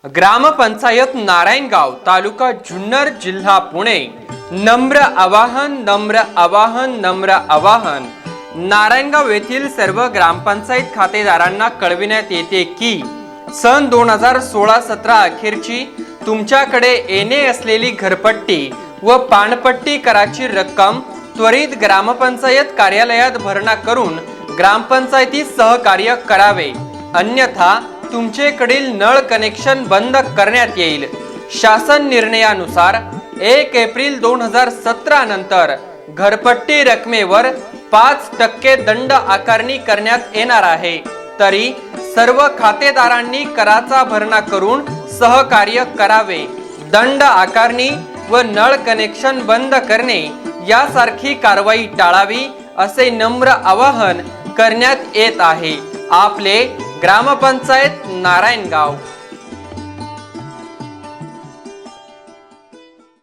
ग्रामपंचायत नारायणगाव तालुका जुन्नर जिल्हा पुणे। नम्र आवाहन नम्र आवाहन नम्र आवाहन। नारायणगाव येथील सर्व ग्रामपंचायत खातेदारांना कळविण्यात येते की सन 2016-17 अखेरची तुमच्याकडे येणे असलेली घरपट्टी व पाणपट्टी कराची रक्कम त्वरित ग्रामपंचायत कार्यालयात भरणा करून ग्रामपंचायतीस सहकार्य करावे, अन्यथा तुमचेकडील नळ कनेक्शन बंद करण्यात येईल। शासन निर्णयानुसार 1 एप्रिल 2017 नंतर घरपट्टी रकमेवर 5% दंड आकारणी करण्यात येणार आहे। तरी सर्व खातेदारांनी कराचा भरणा करून सहकार्य करावे। दंड आकारणी व नळ कनेक्शन बंद करणे यासारखी कारवाई टाळावी असे नम्र आवाहन करण्यात येत आहे। आपले ग्रामपंचायत नारायणगाव।